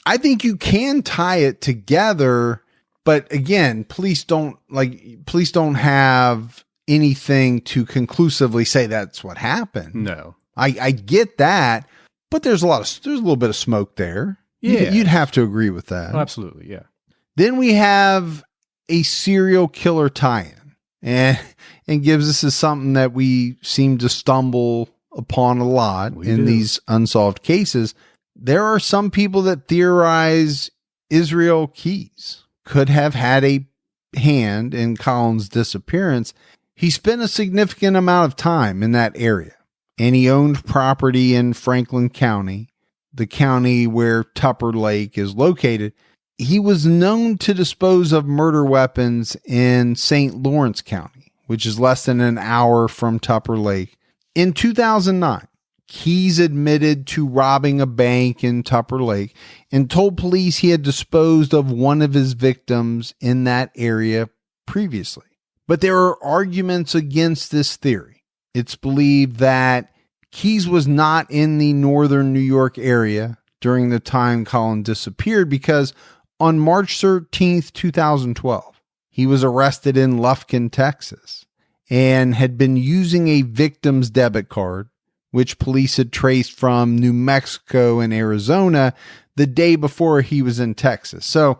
I think you can tie it together, but again, police don't have anything to conclusively say that's what happened. No, I get that, but there's a little bit of smoke there. Yeah, you'd have to agree with that. Oh, absolutely, yeah. Then we have a serial killer tie-in, and Gibbs, this is something that we seem to stumble upon a lot in these unsolved cases. There are some people that theorize Israel Keys could have had a hand in Colin's disappearance, he spent a significant amount of time in that area, and he owned property in Franklin County, the county where Tupper Lake is located. He was known to dispose of murder weapons in St. Lawrence County, which is less than an hour from Tupper Lake. In 2009, Keyes admitted to robbing a bank in Tupper Lake and told police he had disposed of one of his victims in that area previously. But there are arguments against this theory. It's believed that Keyes was not in the northern New York area during the time Colin disappeared because on March 13th, 2012, he was arrested in Lufkin, Texas, and had been using a victim's debit card, which police had traced from New Mexico and Arizona the day before he was in Texas. So,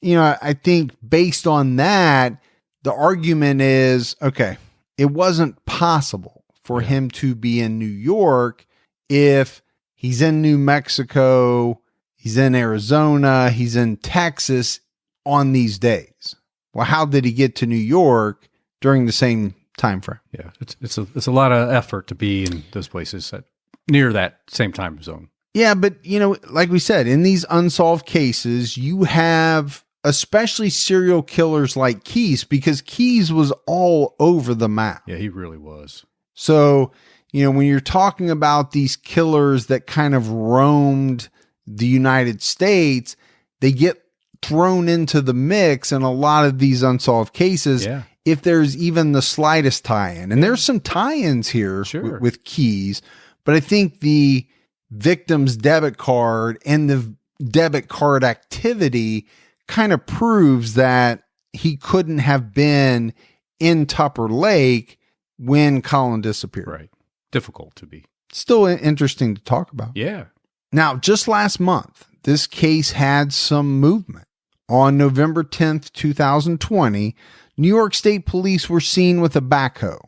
I think based on that, the argument is, okay, it wasn't possible for him to be in New York if he's in New Mexico, he's in Arizona, he's in Texas on these days. Well, how did he get to New York during the same time frame? Yeah, it's a lot of effort to be in those places near that same time zone. Yeah, but like we said, in these unsolved cases, you have especially serial killers like Keyes, because Keyes was all over the map. Yeah, he really was. So, when you're talking about these killers that kind of roamed the United States, they get thrown into the mix in a lot of these unsolved cases. Yeah. If there's even the slightest tie-in. And there's some tie-ins here with Keyes, but I think the victim's debit card and the debit card activity kind of proves that he couldn't have been in Tupper Lake when Colin disappeared. Right. Difficult to be. Still interesting to talk about. Yeah. Now, just last month, this case had some movement. On November 10th, 2020, New York State Police were seen with a backhoe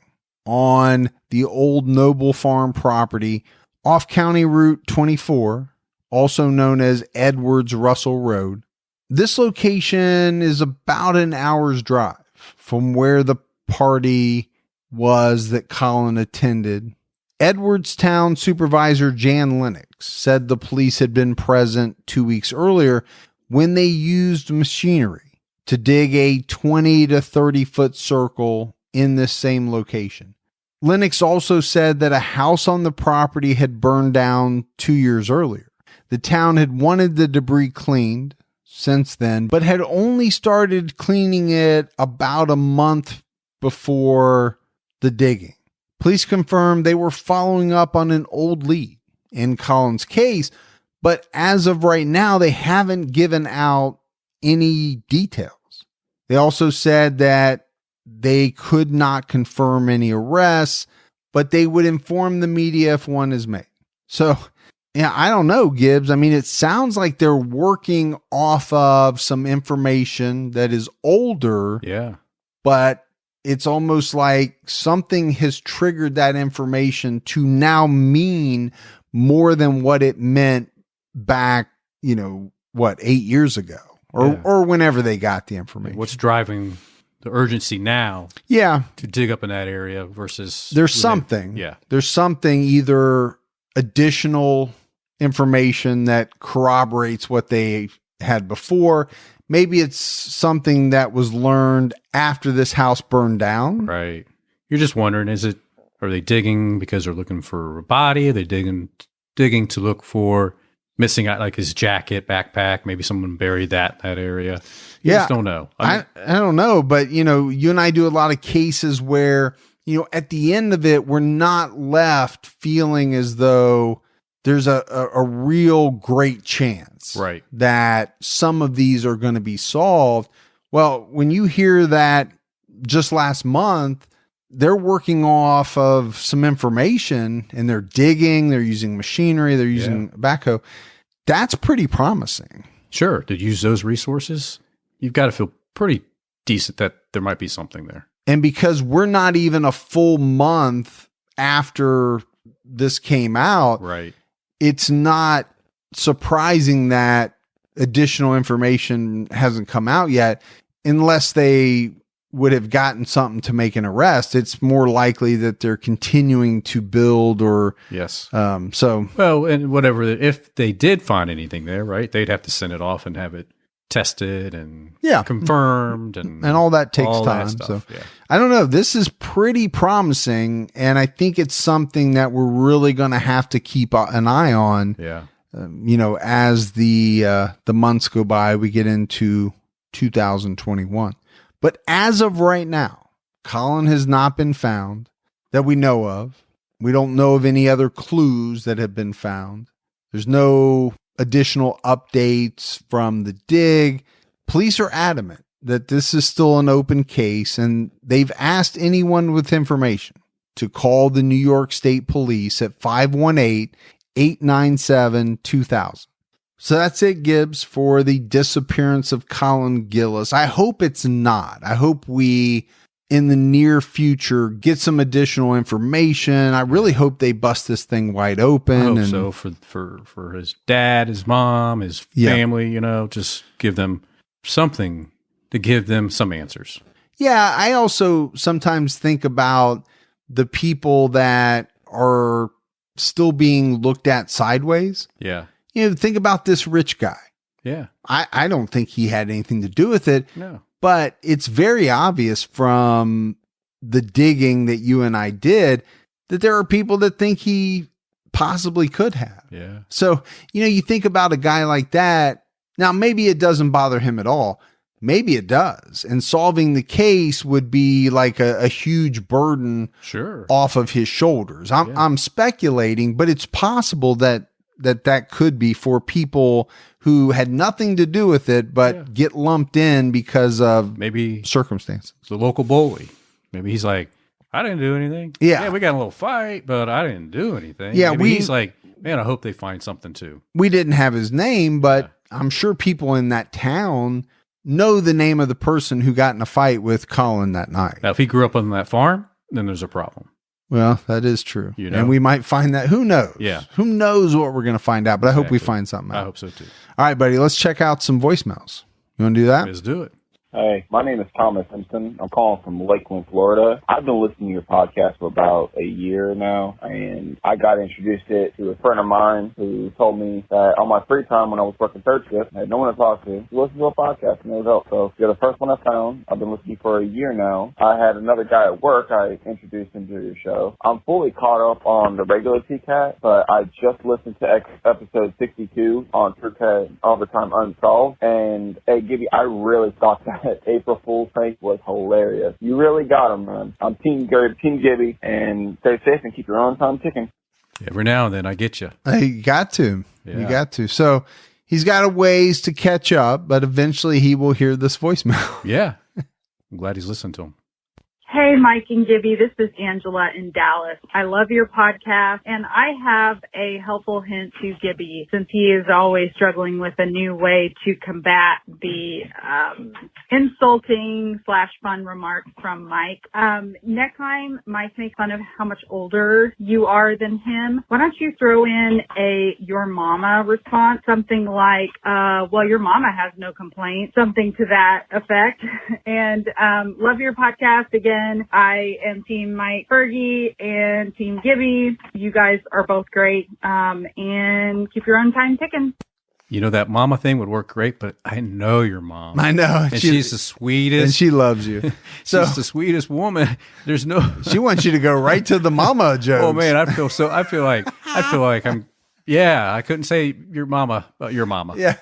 on the old Noble Farm property off County Route 24, also known as Edwards Russell Road. This location is about an hour's drive from where the party was that Colin attended. Edwardstown Supervisor Jan Lennox said the police had been present 2 weeks earlier when they used machinery to dig a 20 to 30 foot circle in this same location. Lennox also said that a house on the property had burned down 2 years earlier. The town had wanted the debris cleaned since then, but had only started cleaning it about a month before the digging. Police confirmed they were following up on an old lead in Colin's case, but as of right now, they haven't given out any details. They also said that they could not confirm any arrests, but they would inform the media if one is made. So, yeah, I don't know, Gibbs. I mean, it sounds like they're working off of some information that is older. Yeah. But it's almost like something has triggered that information to now mean more than what it meant back, 8 years ago or whenever they got the information. What's driving the urgency now? Yeah. To dig up in that area versus there's something. Yeah. There's something, either additional information that corroborates what they had before. Maybe it's something that was learned after this house burned down. Right. You're just wondering, are they digging because they're looking for a body? Are they digging to look for missing out, like his jacket, backpack? Maybe someone buried that area. You just don't know. I don't know. But, you and I do a lot of cases where, at the end of it, we're not left feeling as though there's a real great chance that some of these are going to be solved. Well, when you hear that just last month, they're working off of some information and they're digging, they're using machinery, they're using a backhoe. That's pretty promising. Sure. To use those resources, you've got to feel pretty decent that there might be something there. And because we're not even a full month after this came out, right? It's not surprising that additional information hasn't come out yet. unless they would have gotten something to make an arrest, it's more likely that they're continuing to build or Yes. So Well, and whatever, if they did find anything there, right, they'd have to send it off and have it tested and confirmed and all that takes all time. That stuff. So yeah. I don't know. This is pretty promising, and I think it's something that we're really going to have to keep an eye on. Yeah. As the months go by, we get into 2021. But as of right now, Colin has not been found that we know of. We don't know of any other clues that have been found. There's no additional updates from the dig. Police are adamant that this is still an open case, and they've asked anyone with information to call the New York State Police at 518-897-2000. So that's it, Gibbs, for the disappearance of Colin Gillis. I hope it's not. I hope we, in the near future, get some additional information. I really hope they bust this thing wide open. I hope so for his dad, his mom, his family, just give them something to give them some answers. Yeah, I also sometimes think about the people that are still being looked at sideways. Yeah. Think about this rich guy. Yeah. I don't think he had anything to do with it. No. But it's very obvious from the digging that you and I did that there are people that think he possibly could have. Yeah. So, you think about a guy like that. Now, maybe it doesn't bother him at all. Maybe it does. And solving the case would be like a huge burden off of his shoulders. I'm speculating, but it's possible that could be for people who had nothing to do with it, but get lumped in because of maybe circumstances. The local bully. Maybe he's like, I didn't do anything. Yeah. We got a little fight, but I didn't do anything. Yeah. Maybe he's like, man, I hope they find something too. We didn't have his name, but I'm sure people in that town know the name of the person who got in a fight with Colin that night. Now, if he grew up on that farm, then there's a problem. Well, that is true. And we might find that. Who knows? Yeah. Who knows what we're going to find out, but I hope we find something out. I hope so too. All right, buddy, let's check out some voicemails. You want to do that? Let's do it. Hey, my name is Thomas Simpson. I'm calling from Lakeland, Florida. I've been listening to your podcast for about a year now, and I got introduced it to a friend of mine who told me that on my free time when I was working third shift, I had no one to talk to listen to a podcast, and it would help. So you're the first one I found. I've been listening for a year now. I had another guy at work. I introduced him to your show. I'm fully caught up on the regular TCAT, but I just listened to episode 62 on TrueCat Overtime Unsolved, and hey, Gibby, I really thought that April Fool's prank was hilarious. You really got him, man. I'm Team Gibby, and stay safe and keep your own time ticking. Every now and then I get you. You got to. Yeah. You got to. So he's got a ways to catch up, but eventually he will hear this voicemail. Yeah. I'm glad he's listened to him. Hey, Mike and Gibby, this is Angela in Dallas. I love your podcast, and I have a helpful hint to Gibby since he is always struggling with a new way to combat the insulting/fun remarks from Mike. Next time Mike makes fun of how much older you are than him, why don't you throw in a your mama response, something like, well, your mama has no complaint, something to that effect. And love your podcast again. I am Team Mike Fergie and Team Gibby. You guys are both great. And keep your own time ticking. That mama thing would work great, but I know your mom. I know. And she's the sweetest. And she loves you. She's the sweetest woman. There's no. She wants you to go right to the mama jokes. Oh man, I feel like I'm. Yeah, I couldn't say your mama, but your mama. Yeah,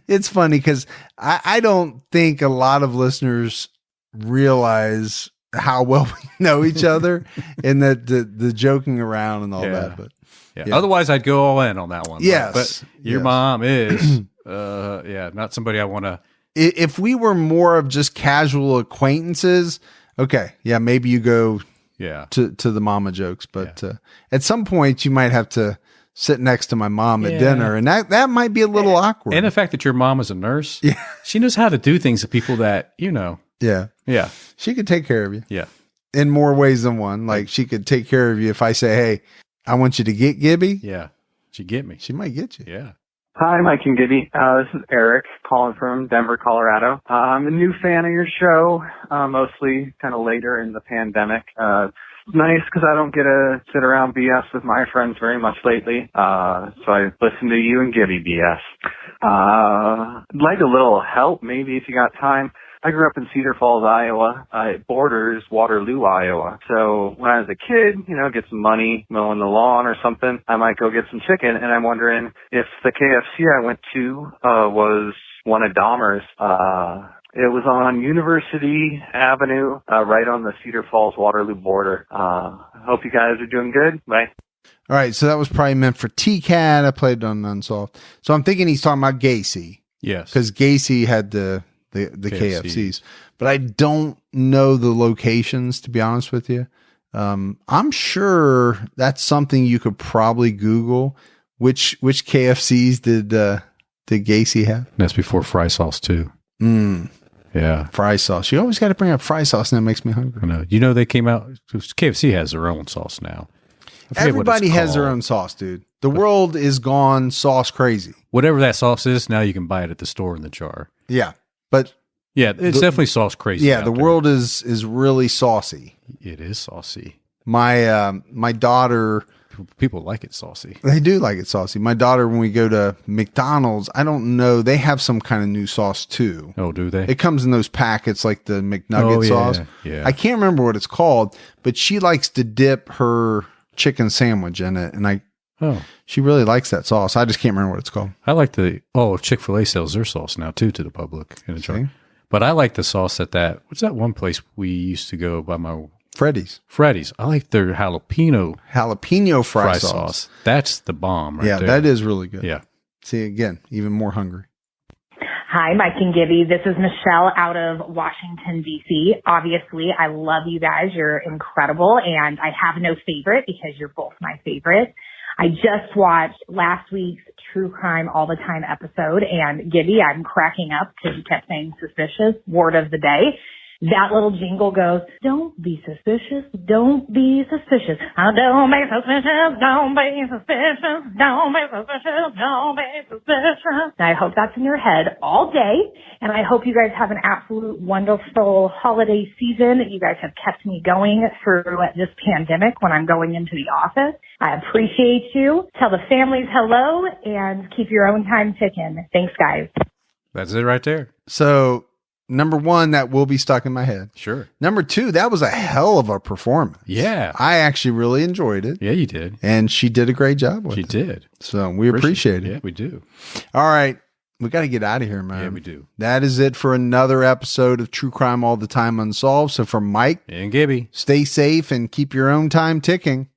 it's funny because I don't think a lot of listeners realize how well we know each other and that the joking around and all that. But yeah. Otherwise, I'd go all in on that one. Yes, but your mom is, not somebody I want to. If we were more of just casual acquaintances, okay, maybe you go, to the mama jokes. But at some point, you might have to sit next to my mom at dinner, and that might be a little awkward. And the fact that your mom is a nurse, she knows how to do things to people that Yeah. She could take care of you. Yeah. In more ways than one. Like she could take care of you if I say, hey, I want you to get Gibby. Yeah. She get me. She might get you. Yeah. Hi, Mike and Gibby. This is Eric calling from Denver, Colorado. I'm a new fan of your show, mostly kind of later in the pandemic. It's nice because I don't get to sit around BS with my friends very much lately, so I listen to you and Gibby BS. I'd like a little help, maybe, if you got time. I grew up in Cedar Falls, Iowa. It borders Waterloo, Iowa. So when I was a kid, get some money mowing the lawn or something, I might go get some chicken. And I'm wondering if the KFC I went to was one of Dahmer's. It was on University Avenue, right on the Cedar Falls Waterloo border. Hope you guys are doing good. Bye. All right, so that was probably meant for T-Cat. I played it on Unsolved. So I'm thinking he's talking about Gacy. Yes. Because Gacy had the KFCs. But I don't know the locations, to be honest with you. I'm sure that's something you could probably Google. Which KFCs did Gacy have? That's before fry sauce, too. Yeah. Fry sauce. You always got to bring up fry sauce, and that makes me hungry. I know. They came out, KFC has their own sauce now. Everybody has their own sauce, dude. The world is gone sauce crazy. Whatever that sauce is, now you can buy it at the store in the jar. Yeah. But yeah, it's definitely sauce crazy. Yeah, the world is really saucy. It is saucy. My daughter, people like it saucy. They do like it saucy. My daughter, when we go to McDonald's, I don't know, they have some kind of new sauce too. Oh, do they? It comes in those packets like the McNugget sauce. Yeah. I can't remember what it's called, but she likes to dip her chicken sandwich in it, and she really likes that sauce. I just can't remember what it's called. I like Chick-fil-A sells their sauce now too to the public in a jar. But I like the sauce at what's that one place we used to go by my Freddy's. I like their jalapeno fry sauce. That's the bomb right there. Yeah, that is really good. Yeah. See, again, even more hungry. Hi, Mike and Gibby. This is Michelle out of Washington, D.C. Obviously, I love you guys. You're incredible. And I have no favorite because you're both my favorite. I just watched last week's True Crime All the Time episode. And Gibby, I'm cracking up because you kept saying suspicious. Word of the day. That little jingle goes, don't be suspicious, don't be suspicious. Don't be suspicious, don't be suspicious, don't be suspicious, don't be suspicious. And I hope that's in your head all day. And I hope you guys have an absolute wonderful holiday season. You guys have kept me going through this pandemic when I'm going into the office. I appreciate you. Tell the families hello and keep your own time ticking. Thanks, guys. That's it right there. So, number one, that will be stuck in my head. Sure. Number two, that was a hell of a performance. Yeah. I actually really enjoyed it. Yeah, you did. And she did a great job with it. She did. So we appreciate it. Yeah, we do. All right. We got to get out of here, man. Yeah, we do. That is it for another episode of True Crime All the Time Unsolved. So for Mike and Gibby, stay safe and keep your own time ticking.